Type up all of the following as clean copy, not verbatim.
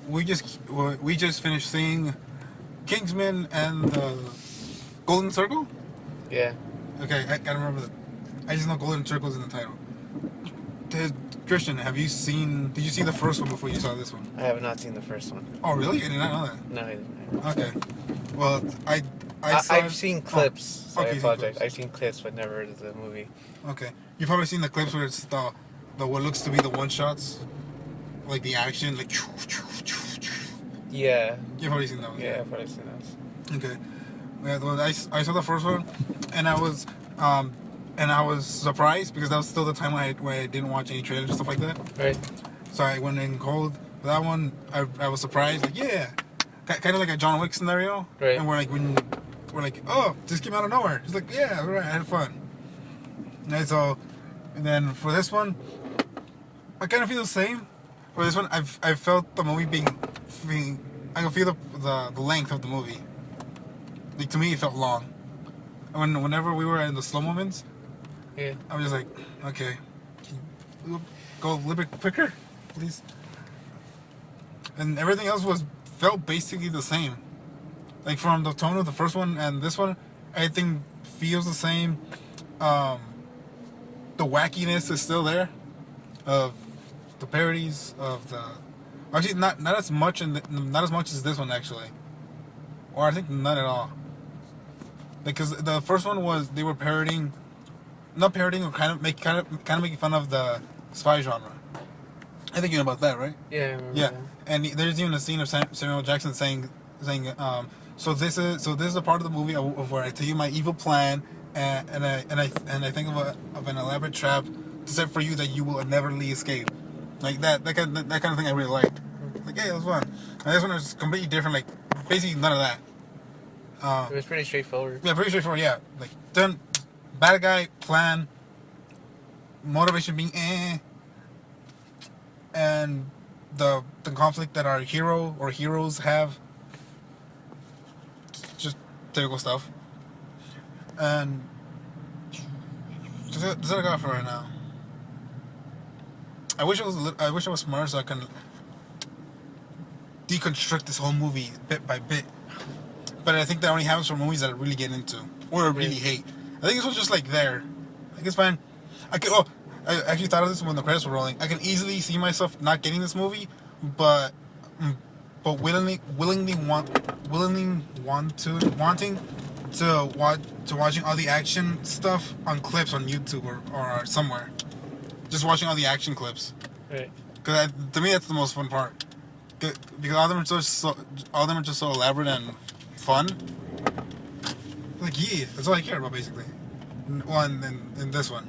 we just finished seeing Kingsman and Golden Circle. Yeah. Okay, I can't remember. I just know Golden Circle's in the title. Christian, have you seen? Did you see the first one before you saw this one? I have not seen the first one. Oh, really? I did not know that. No, I didn't. Okay. Well, I've seen clips. So okay, I apologize. clips. I've seen clips, but never the movie. Okay. You've probably seen the clips where it's the what looks to be the one shots, like the action, like. Yeah. You've probably seen those. Yeah, I've probably seen those. Okay. Yeah, well, I saw the first one, and I was surprised because that was still the time when I didn't watch any trailers and stuff like that. Right. So I went in cold. For that one, I was surprised. Like, yeah, kind of like a John Wick scenario. Right. And we're like, oh, this came out of nowhere. It's like, yeah, all right, I had fun. And so, and then for this one, I kind of feel the same. For this one, I felt the movie being I can feel the length of the movie. Like, to me, it felt long. And whenever we were in the slow moments, Yeah. I was just like, okay, can you go a little bit quicker, please? And everything else felt basically the same. Like, from the tone of the first one and this one, everything feels the same. The wackiness is still there, of the parodies of the. Actually, not as much not as much as this one actually, or I think none at all. Because the first one was they were not parodying, or kind of making fun of the spy genre. I think you know about that, right? Yeah. I remember Yeah, that. and there's even a scene of Samuel Jackson saying, so this is a part of the movie of where I tell you my evil plan, and I think of an elaborate trap to set for you that you will never escape, like that kind of thing I really liked. Like, hey, it was fun. And this one was completely different, like basically none of that. It was pretty straightforward. Yeah, pretty straightforward. Yeah, like done, bad guy plan, motivation being and the conflict that our hero or heroes have. Just typical stuff. And that's what I got for right now. I wish I was smarter so I can deconstruct this whole movie bit by bit. But I think that only happens for movies that I really get into or really hate. I think this was just like there. I think it's fine. I actually thought of this when the credits were rolling. I can easily see myself not getting this movie, but willingly wanting to watching all the action stuff on clips on YouTube or somewhere. Just watching all the action clips. Right. Because to me that's the most fun part. Because all of them are just so elaborate and fun. Like, yeah, that's all I care about basically. Well, and this one.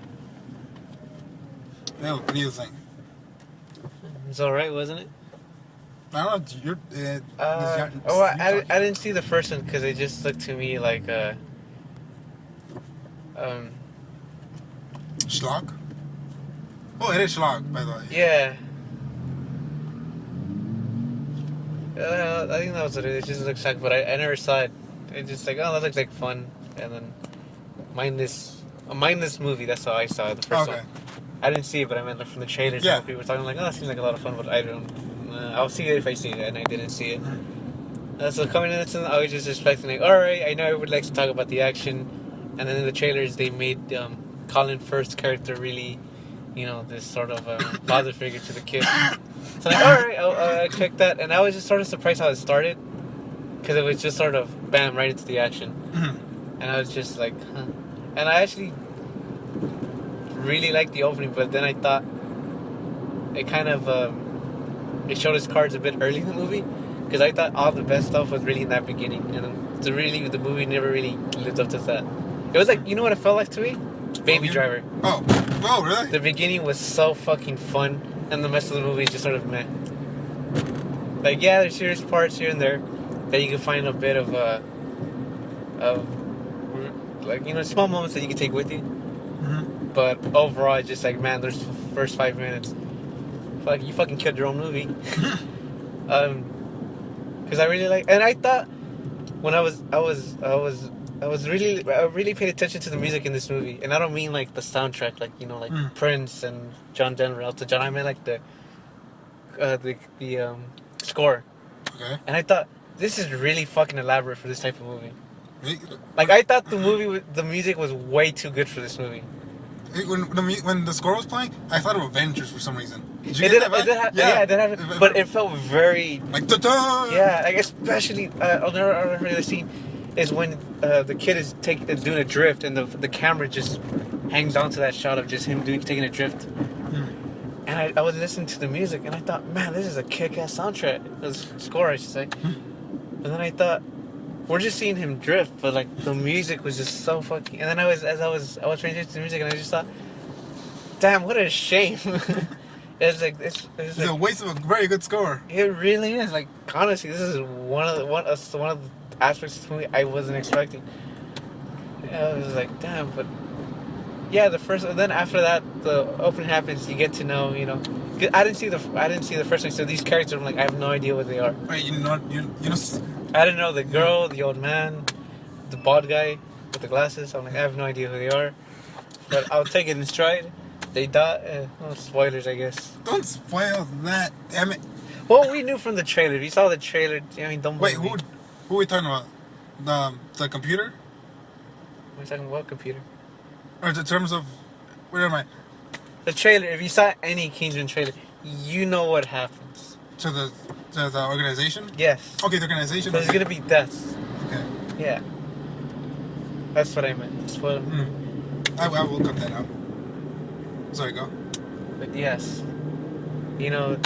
Yeah, what do you think? It's alright, wasn't it? I don't know. I didn't see the first one because it just looked to me like Schlock? Oh, it is Schlock, by the way. yeah. I think that was what it is. It just looks like, but I never saw it. It's just like, oh, that looks like fun, and then mindless movie. That's how I saw it, the first one. I didn't see it, but I meant from the trailers. Yeah. People were talking like, oh, that seems like a lot of fun, but I don't. I'll see it if I see it, and I didn't see it. So coming in this, I was just expecting like, all right, I know I would like to talk about the action, and then in the trailers they made Colin Firth's character really, this sort of father figure to the kid. So like, all right, I'll check that, and I was just sort of surprised how it started, because it was just sort of bam right into the action, and I was just like, huh. And I actually really liked the opening, but then I thought it kind of it showed his cards a bit early in the movie, because I thought all the best stuff was really in that beginning, and the movie never really lived up to that. It was like, you know what it felt like to me? Baby Driver. Oh, really? The beginning was so fucking fun, and the rest of the movie is just sort of meh. Like, yeah, there's serious parts here and there that you can find a bit of like, small moments that you can take with you. Mm-hmm. But overall, it's just like, man, those first 5 minutes, you fucking killed your own movie. Because I really like, and I thought when I really paid attention to the music in this movie, and I don't mean like the soundtrack, like Prince and John Denver, Elton John. I mean like the score. Okay. And I thought, this is really fucking elaborate for this type of movie. Hey, Like, I thought the music was way too good for this movie. when the score was playing, I thought of Avengers for some reason. Did you It get did, that it did vibe? have, yeah, it did have, but it felt very, like ta-da! yeah, like especially, another scene is when the kid is doing a drift and the camera just hangs on to that shot of just him taking a drift. And I was listening to the music and I thought, man, this is a kick-ass soundtrack. This score, I should say. And then I thought, we're just seeing him drift, but like the music was just so fucking. And then I was paying attention to the music, and I just thought, damn, what a shame. It's a waste of a very good score. It really is. Like, honestly, this is one of the aspects of the movie I wasn't expecting. I was like, damn, but yeah, and then after that, the opening happens. You get to know, 'cause I didn't see the first one, so these characters, I'm like, I have no idea what they are. Right, I didn't know the girl, the old man, the bald guy with the glasses. I'm like, I have no idea who they are. But I'll take it in stride. They die. Well, spoilers, I guess. Don't spoil that, damn it. Well, we knew from the trailer. If you saw the trailer, don't Wait, believe me. who are we talking about? The computer? We're talking about computer. Or in terms of, where am I? The trailer. If you saw any Kingsman trailer, you know what happens. To the organization? Yes. Okay, the organization. There's gonna be deaths. Okay. Yeah. That's what I meant. Spoil. I will cut that out. Sorry, go. But yes, the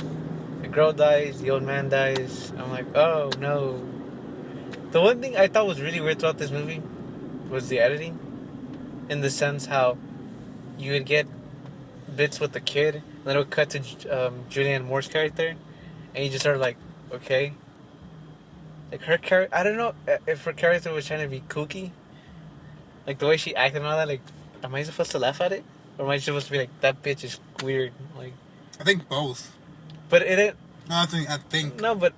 girl dies, the old man dies. I'm like, oh no. The one thing I thought was really weird throughout this movie was the editing, in the sense how you would get bits with the kid, and then it would cut to Julianne Moore's character, and you just sort of like, okay. Like her character, I don't know if her character was trying to be kooky, like the way she acted and all that. Like, am I supposed to laugh at it? Or am I supposed to be like, that bitch is weird? Like, I think both. But it didn't. No, I think. No, but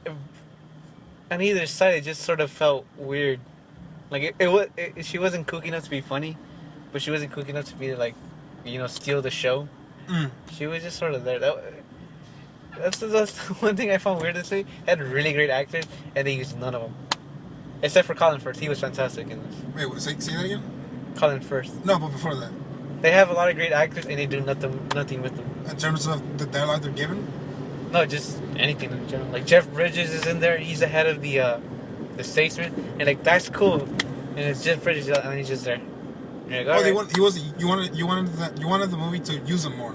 on either side, it just sort of felt weird. Like she wasn't kooky enough to be funny, but she wasn't kooky enough to be like, steal the show. She was just sort of there. That's the one thing I found weird. This movie had really great actors, and they used none of them, except for Colin Firth. He was fantastic in this. Wait, say that again? Colin Firth. No, but before that. They have a lot of great actors, and they do nothing with them. In terms of the dialogue they're given? No, just anything in general. Like Jeff Bridges is in there. He's the head of the statesman, and like that's cool. And it's Jeff Bridges, and then he's just there. Like, you wanted the movie to use him more.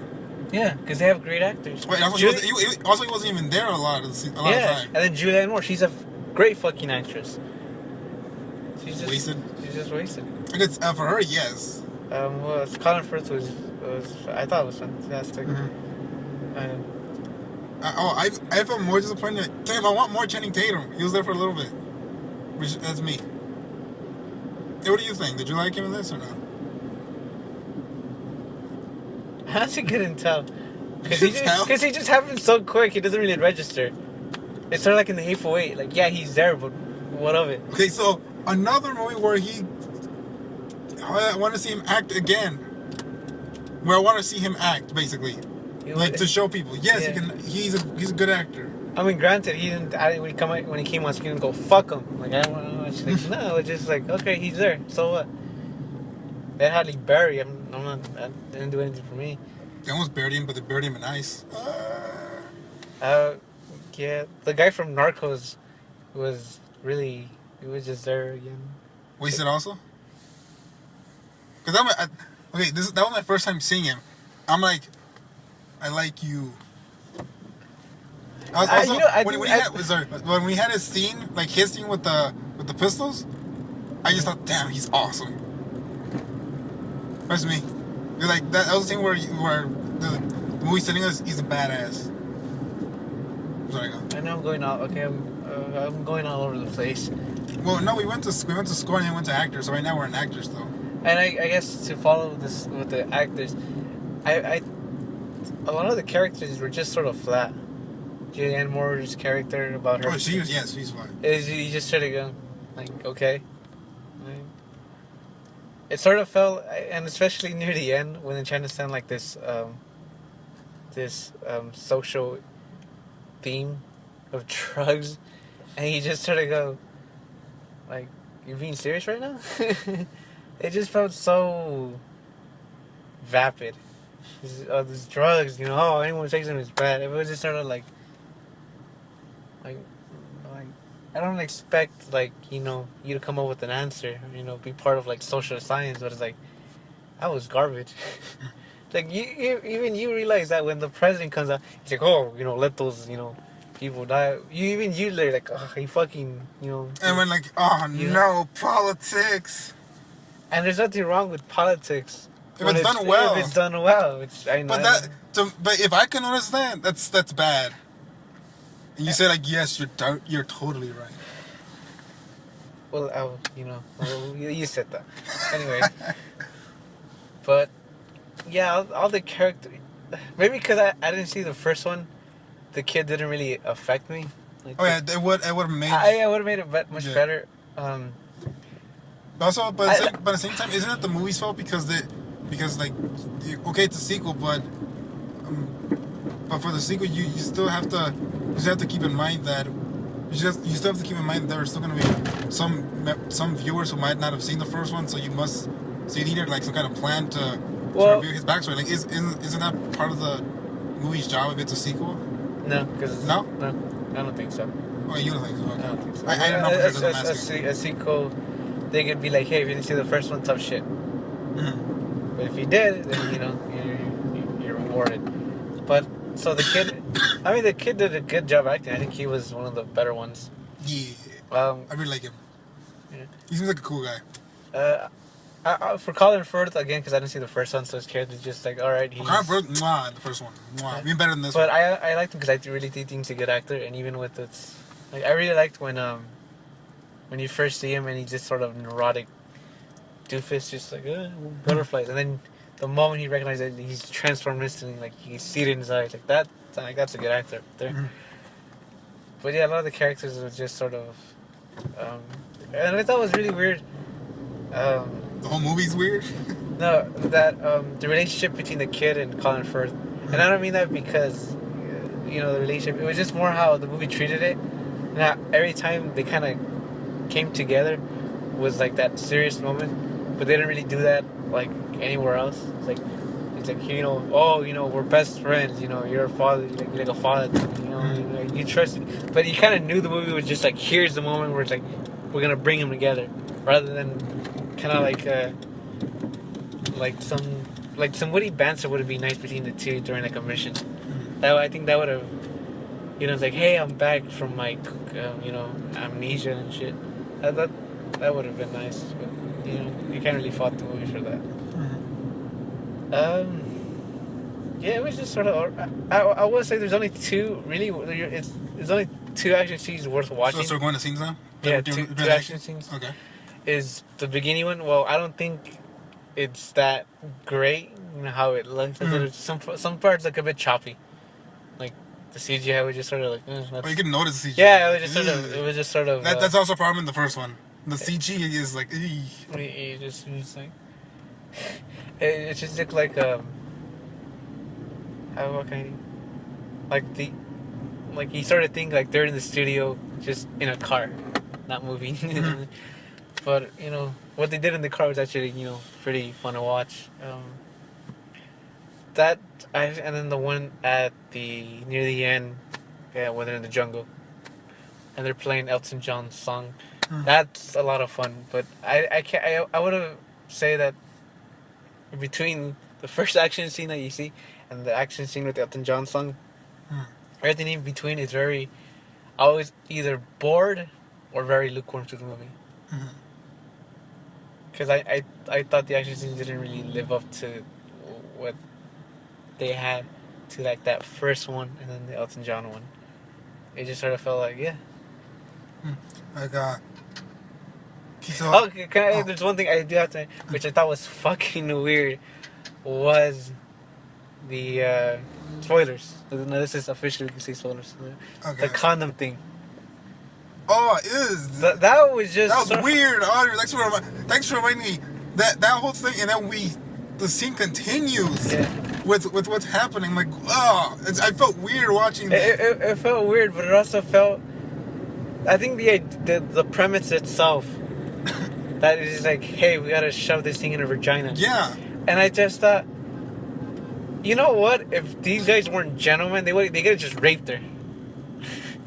Yeah, because they have great actors. Wait, also, he wasn't even there a lot of the time. And then Julianne Moore, she's a great fucking actress. She's just wasted. She's just wasted. I guess for her, yes. Well, Colin Firth was I thought it was fantastic. I felt more disappointed. Damn, I want more Channing Tatum. He was there for a little bit. That's me. Hey, what do you think? Did you like him in this or not? I honestly couldn't tell. Because he just happened so quick, he doesn't really register. It's sort of like in The Hateful Eight. Like, yeah, he's there, but what of it? Okay, so another movie where I want to see him act again. Where I want to see him act, basically. Like, to show people. Yes, yeah. He's a good actor. I mean, granted, he didn't. When he came on screen and go, fuck him. Like, I don't know. It's like, no, it's just like, okay, he's there. So what? They had Halle Berry. I didn't do anything for me. They almost buried him, but they buried him in ice. Yeah. The guy from Narcos he was just there again. Wasted also? Because that was my first time seeing him. I'm like, I like you. When we had his scene, like his scene with the pistols, I just thought, damn, he's awesome. That's me. You're like that was the thing where the movie's telling us he's a badass. Sorry, go. I know I'm going all okay. I'm going all over the place. Well, no, we went to score and then went to actors. So right now we're in actors though. And I guess to follow this with the actors, a lot of the characters were just sort of flat. Julianne Moore's character about her. Oh, she's fine. You just sort of go, like, okay. It sort of felt, and especially near the end when they're trying to send like this social theme of drugs, and he just sort of go, like, "You're being serious right now?" It just felt so vapid. These drugs, oh, anyone who takes them is bad. It was just sort of like, like, I don't expect, like, you to come up with an answer, be part of, like, social science, but it's like, that was garbage. Like, even you realize that when the president comes out, he's like, oh, let those, people die. You like, oh, he fucking, And when like, oh no, politics. And there's nothing wrong with politics. If it's done well. If it's done well. I know. But if I can understand, that's bad. And you say like, yes, you're totally right. Well, you said that. Anyway. But, yeah, all the characters... Maybe because I didn't see the first one, the kid didn't really affect me. Like, it would have made... I would have made it much better. Also, but at the same time, isn't it the movie's fault because like, okay, it's a sequel, but for the sequel, you still have to keep in mind that there are still going to be some viewers who might not have seen the first one, so you needed like some kind of plan to review his backstory. Like, isn't that part of the movie's job if it's a sequel? No, because no, I don't think so. Oh, you don't think so? Okay. I don't think so. I don't know for sure because I'm asking. A sequel, they could be like, hey, if you didn't see the first one, tough shit. Mm-hmm. But if you did, then you're rewarded. But so the kid did a good job acting. I think he was one of the better ones. Yeah. I really like him. Yeah. He seems like a cool guy. For Colin Firth, again, because I didn't see the first one, so his character's just like, alright, he's... Colin Firth, the first one. Even better than this one. But I liked him because I really think he's a good actor, and even with its... Like, I really liked when you first see him and he's just sort of neurotic doofus, just like, butterflies. And then the moment he recognizes that he's transformed instantly, like, you can see it in his eyes. Like, that's a good actor there. Mm-hmm. But yeah, a lot of the characters were just sort of... and I thought it was really weird... the whole movie's weird? No, that the relationship between the kid and Colin Firth. And I don't mean that because, the relationship. It was just more how the movie treated it. Now, every time they kind of came together was like that serious moment. But they didn't really do that, like, anywhere else. It's like, we're best friends. You're a father. You're like a father. You trust me. But you kind of knew the movie was just like, here's the moment where it's like, we're going to bring them together. Rather than... kind of like some witty banter would have been nice between the two during like a mission. I think that would have, it's like, hey, I'm back from my, amnesia and shit. That would have been nice, but you can't really fault the movie for that. Yeah, it was just sort of. I would say there's only two really. It's only two action scenes worth watching. So we're going to scenes now. Yeah, two action scenes. Okay. Is the beginning one? Well, I don't think it's that great. How it looks. Mm-hmm. Some parts look a bit choppy, like the CGI was just sort of like. But you can notice the CGI. Yeah, it was just sort of. That's also a problem in the first one. The CG is like. It just like. It just looked like how can like you sort of think like they're in the studio just in a car, not moving. Mm-hmm. But what they did in the car was actually pretty fun to watch. And then the one at near the end, when they're in the jungle, and they're playing Elton John's song. Mm-hmm. That's a lot of fun. But I would have say that between the first action scene that you see and the action scene with the Elton John song, everything in between is very always either bored or very lukewarm to the movie. Because I thought the action scenes didn't really live up to what they had to like that first one and then the Elton John one. It just sort of felt like Like there's one thing I do have to, which I thought was fucking weird, was the spoilers. No, this is officially we can say spoilers. Okay. The condom thing. Oh, it is. That was just. That was weird. Thanks for reminding me that whole thing, and then the scene continues. Yeah. with what's happening. Like, oh, I felt weird watching that. It felt weird, but it also felt. I think the premise itself that it is like, hey, we gotta shove this thing in her vagina. Yeah. And I just thought, you know what? If these guys weren't gentlemen, they could have just raped her.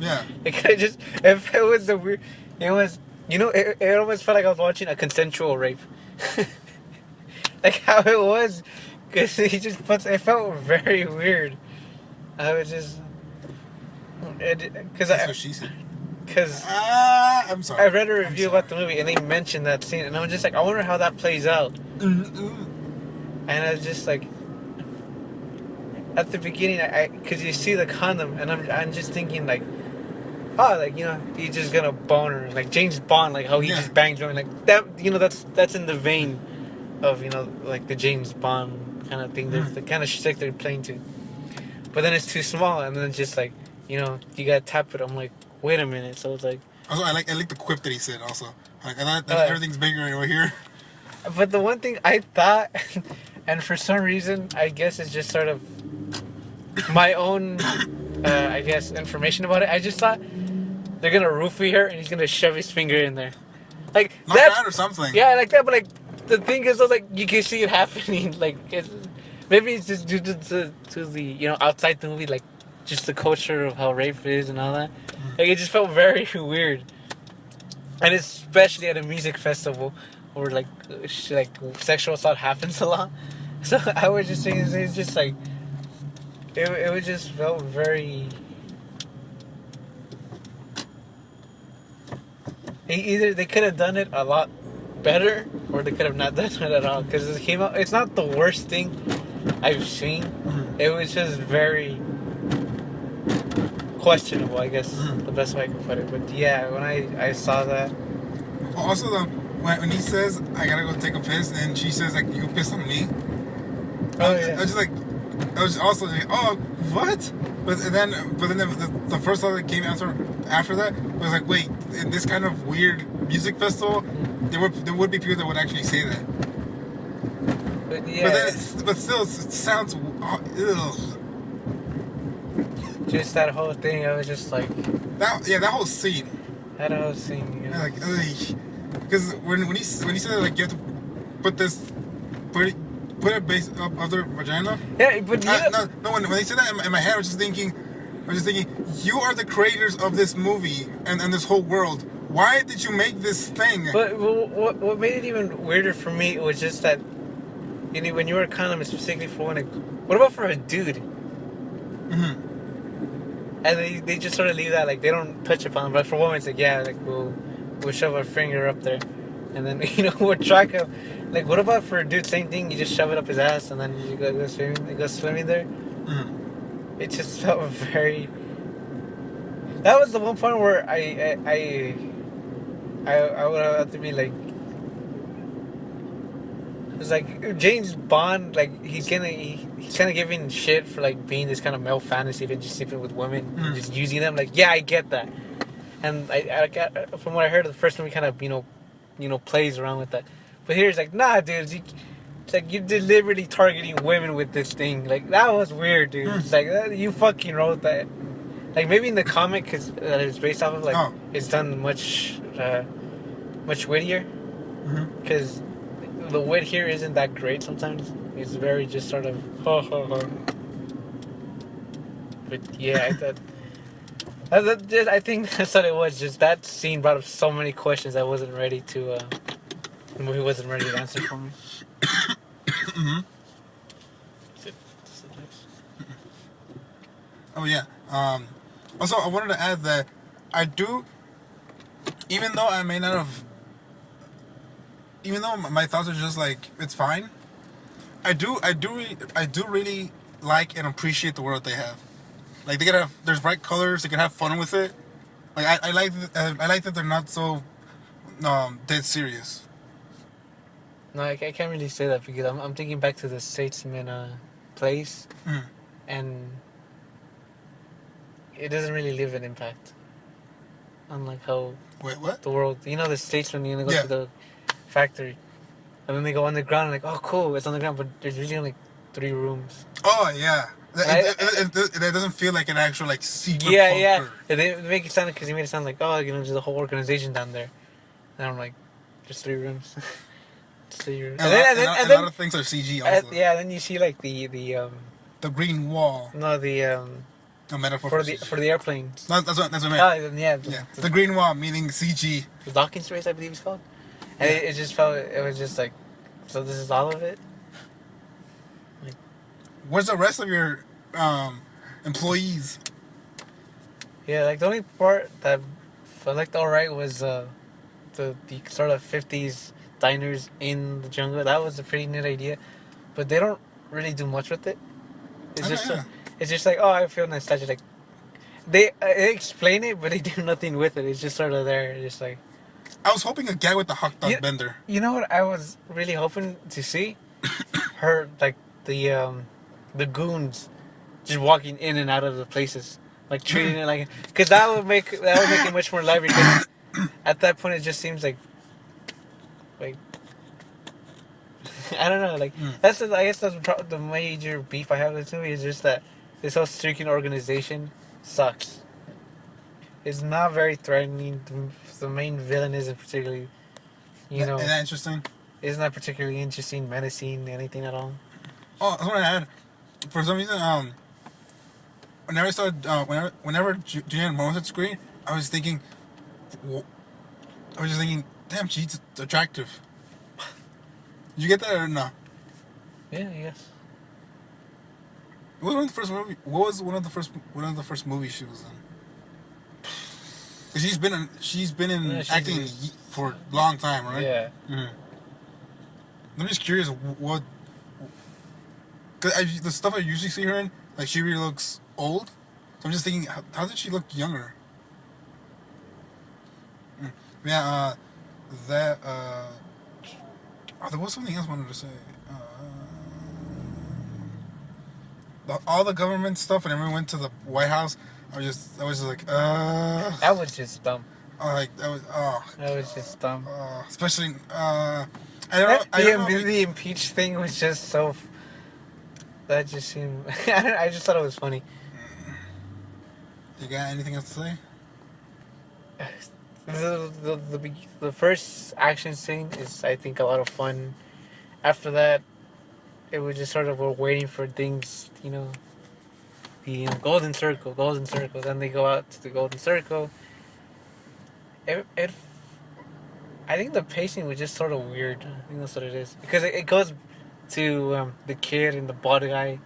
Yeah. They could have just. If it was the weird, it was. You know, it almost felt like I was watching a consensual rape. Like how it was, because he just puts. It felt very weird. I was just. Because That's what she said. Because I'm sorry. I read a review about the movie and they mentioned that scene, and I was just like, I wonder how that plays out. And I was just like, at the beginning, because you see the condom, and I'm just thinking like, oh, like, you know, he's just gonna bone her, like James Bond, like how he just bangs her, like that, you know, that's in the vein of, you know, like the James Bond kind of thing, the kind of shtick they're playing to. But then it's too small, and then it's just like, you know, you gotta tap it. I'm like, wait a minute. So it's like. Also, I like the quip that he said. Also, like, I thought everything's bigger over here. But the one thing I thought, and for some reason, I guess it's just sort of my own, I guess, information about it. I just thought they're gonna roofie her, and he's gonna shove his finger in there, like Knock that out or something. Yeah, like that. But like the thing is, though, like you can see it happening. Like maybe it's just due to the, you know, outside the movie, like just the culture of how rape is and all that. Like it just felt very weird, and especially at a music festival where like sexual assault happens a lot. So I was just saying, it's just like it would just felt very. Either they could have done it a lot better, or they could have not done it at all. Because it came out. It's not the worst thing I've seen. It was just very questionable, I guess, the best way I can put it. But yeah, when I saw that. Also, when he says, I gotta go take a piss, and she says, like, you piss on me. Oh, yeah. I was just like, I was also like, oh, what? But then the first thought that came after that was like, wait, in this kind of weird music festival, there would be people that would actually say that. But yeah. But still, it sounds, ugh. Just that whole thing, I was just like. That whole scene. That whole scene. You know? Like, because when he said, like, you have to put it base up of their vagina. Yeah, but no. When they said that in my head, I was just thinking, you are the creators of this movie and this whole world. Why did you make this thing? But what made it even weirder for me was just that, you know, when you were a condom, specifically for women. What about for a dude? Mm-hmm. And they just sort of leave that, like, they don't touch upon it. But for women, it's like, yeah, like, we'll shove our finger up there. And then, you know, we'll track up. Like, what about for a dude? Same thing, you just shove it up his ass and then you go swimming there. Mm-hmm. It just felt very. That was the one point where I would have to be like. It's like James Bond, like he's kind of giving shit for like being this kind of male fantasy of just sleeping with women, and just using them. Like, yeah, I get that, and I got, from what I heard, the first one, he kind of you know plays around with that, but here it's like, nah, dude, it's like you're deliberately targeting women with this thing. Like, that was weird, dude. It's like you fucking wrote that. Like, maybe in the comic, because that it's based off of, like it's done much wittier, because. The wit here isn't that great sometimes. It's very just sort of ha ha ha. But yeah, I think that's what it was. Just that scene brought up so many questions I wasn't ready to. The movie wasn't ready to answer for me. Oh yeah. Also, I wanted to add that I do, even though I may not have. Even though my thoughts are just like, it's fine, I do really like and appreciate the world they have. Like, there's bright colors, they can have fun with it. Like, I like that they're not so dead serious. No, I can't really say that because I'm thinking back to the Statesman place, and it doesn't really leave an impact. Unlike how what? The world, you know, the Statesman, you go to the factory, and then they go underground and like, oh cool, it's underground, but there's really only 3 rooms. Oh yeah. And It doesn't feel like an actual like secret yeah, bunker. yeah. And they make it sound, because he made it sound like, oh, there's a whole organization down there. And I'm like, just 3 rooms. Just 3 rooms. And a lot of things are CG also. yeah, then you see like the green wall. no, the A metaphor for for the CG. for the airplanes. No, that's what I meant. Yeah, Yeah, the green wall meaning CG. the docking space, I believe it's called. And it just felt, it was just like, so this is all of it. Where's the rest of your employees? Yeah, like the only part that I liked alright was the sort of 50s diners in the jungle. That was a pretty neat idea, but they don't really do much with it. It's just yeah. it's just like, oh, I feel nostalgic. Like they explain it, but they do nothing with it. It's just sort of there, just like. I was hoping a guy with the hot dog bender. You know what I was really hoping to see? Her, like the goons just walking in and out of the places, like treating it like, because that would make it much more lively. Because at that point, it just seems like I don't know, like I guess that's the major beef I have with this movie, is just that this whole streaking organization sucks. It's not very threatening. The main villain isn't particularly, Isn't that interesting? Isn't that particularly interesting, menacing, anything at all? Oh, that's what I had. For some reason, whenever I saw, whenever Julianne Moore was at screen, I was just thinking, damn, she's attractive. Did you get that or no? Yeah, yes. What was one of the first movie? What was one of the first movies she was in? 'Cause she's been in acting for a long time, right? Yeah. Mm-hmm. I'm just curious what. Cause the stuff I usually see her in, like she really looks old. So I'm just thinking, how did she look younger? Yeah, that. There was something else I wanted to say. All the government stuff, and everyone went to the White House. I was just like, That was just dumb. Like that was just dumb. Especially, I don't know. The impeach thing was just so. That just seemed. I just thought it was funny. You got anything else to say? The first action scene is, I think, a lot of fun. After that, it was just sort of, we're waiting for things, the golden circle. Then they go out to the golden circle. I think the pacing was just sort of weird. I think that's what it is, because it goes to the kid and the bald guy.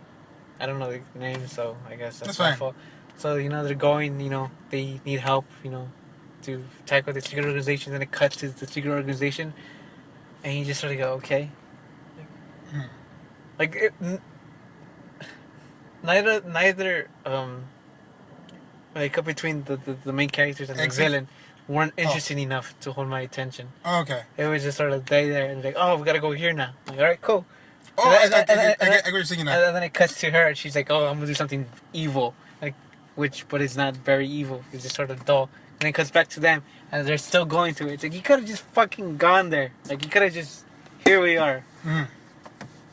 I don't know the name, so I guess that's my fault. So they're going. They need help. To tackle the secret organization. Then it cuts to the secret organization, and you just sort of go, okay. Neither like between the main characters and the villain weren't interesting enough to hold my attention. Oh, okay. It was just sort of there and like, oh, we gotta go here now. Like, all right, cool. Oh, I get what you're saying now. And then it cuts to her, and she's like, oh, I'm gonna do something evil, but it's not very evil. It's just sort of dull. And it cuts back to them, and they're still going to it. It's like, you could have just fucking gone there. Like, you could have just, here we are.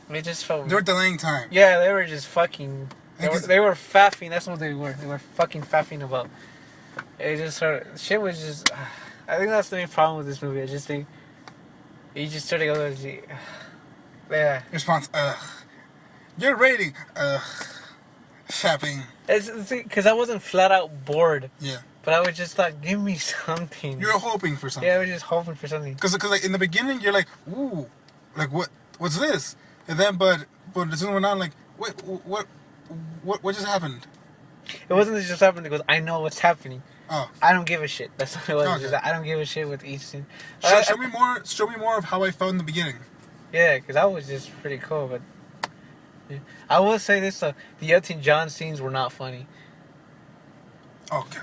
It just felt. They were delaying time. Yeah, they were just fucking. They were faffing. That's what they were. They were fucking faffing about. It just sort of, shit was just. I think that's the main problem with this movie. I just think you just sort of go, yeah. Response. Your rating. Fapping. It's because I wasn't flat out bored. Yeah. But I was just like, give me something. You're hoping for something. Yeah, I was just hoping for something. Because like in the beginning you're like, ooh, like what's this? And then but as soon as it went on, like what just happened? It wasn't just happening because I know what's happening. Oh. I don't give a shit. That's what it was. Okay. Just, I don't give a shit with each scene. Show me more. Show me more of how I felt in the beginning. Yeah, because that was just pretty cool. But yeah. I will say this: the Elton John scenes were not funny. Okay.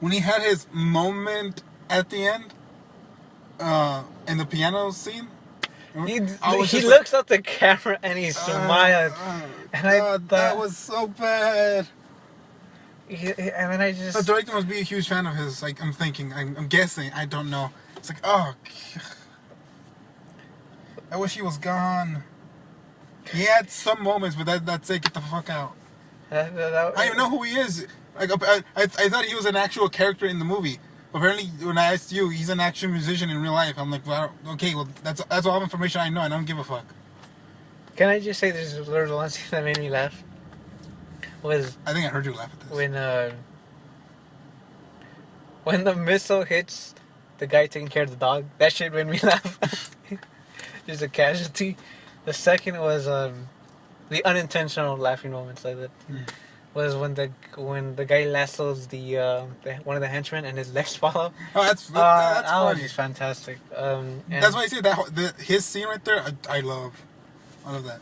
When he had his moment at the end, in the piano scene, he looks at the camera and he smiles, and I thought that was so bad. And then I just. The director must be a huge fan of his. Like I'm guessing. I don't know. It's like, oh, I wish he was gone. He had some moments, but that's it. Get the fuck out. I don't even know who he is. Like, I thought he was an actual character in the movie. Apparently, when I asked you, he's an actual musician in real life. I'm like, well, okay, well, that's all information I know, and I don't give a fuck. Can I just say there's one scene that made me laugh? Was I think I heard you laugh at this. When the missile hits the guy taking care of the dog, that shit made me laugh. Just a casualty. The second was the unintentional laughing moments like that. Was when the guy lassos the one of the henchmen and his legs fall off. Oh, that's that funny. was just fantastic. That's why I say that his scene right there. I love that.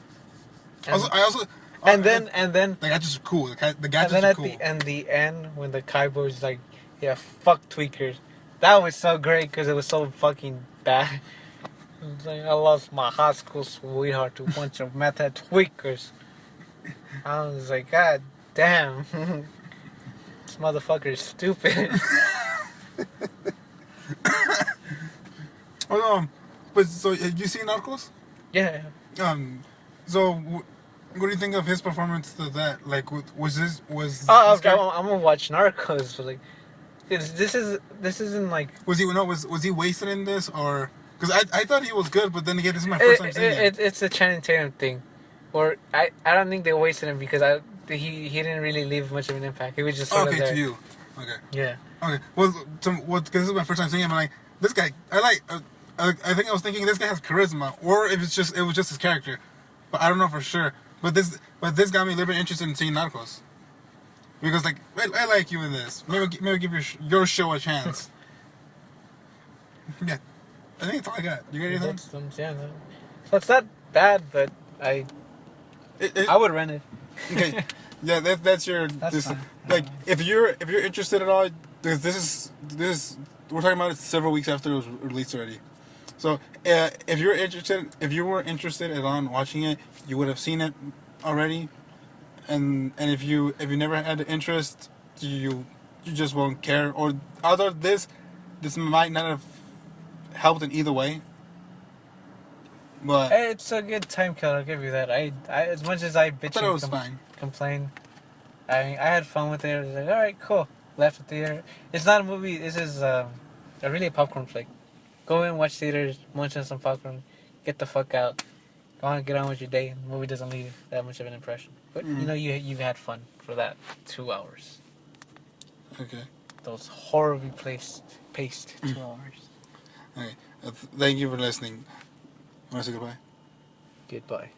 And then the gadgets are cool. The gadgets and then are at cool. the end when the kaibo's like, yeah, fuck tweakers. That was so great because it was so fucking bad. It was like, I lost my high school sweetheart to a bunch of meth head tweakers. I was like, God damn. This motherfucker is stupid. But so have you seen Narcos? Yeah. So what do you think of his performance to that? Like, was this I'm gonna watch Narcos, but like, this isn't like. Was he wasted in this, or because I thought he was good, but then again, this is my first time seeing it. It's a Channing Tatum thing, or I don't think they wasted him because he didn't really leave much of an impact. He was just sort of there. To you. Okay. Yeah. Okay. Well, because this is my first time seeing him, I'm like, this guy. I think I was thinking this guy has charisma, or if it was just his character, but I don't know for sure. But this got me a little bit interested in seeing Narcos, because like I like you in this. Maybe give your show a chance. Yeah, I think that's all I got. You got anything? That's not bad, but I would rent it. Okay. Yeah, that's your. That's fine. Like if you're interested at all, because this is we're talking about it several weeks after it was released already. So if you were interested at all in watching it, you would have seen it already, and if you never had the interest, you just won't care. Or although this might not have helped in either way, but it's a good time killer. I'll give you that. I as much as I bitch thought it was fine. Complain, I had fun with it. I was like, all right, cool. Left the theater. It's not a movie. This is a really popcorn flick. Go in, watch theaters, munch on some popcorn, get the fuck out. Go on, get on with your day. The movie doesn't leave that much of an impression. But you know you've had fun for that 2 hours. Okay. Those horribly paced 2 hours. Okay. Thank you for listening. Want to say goodbye? Goodbye.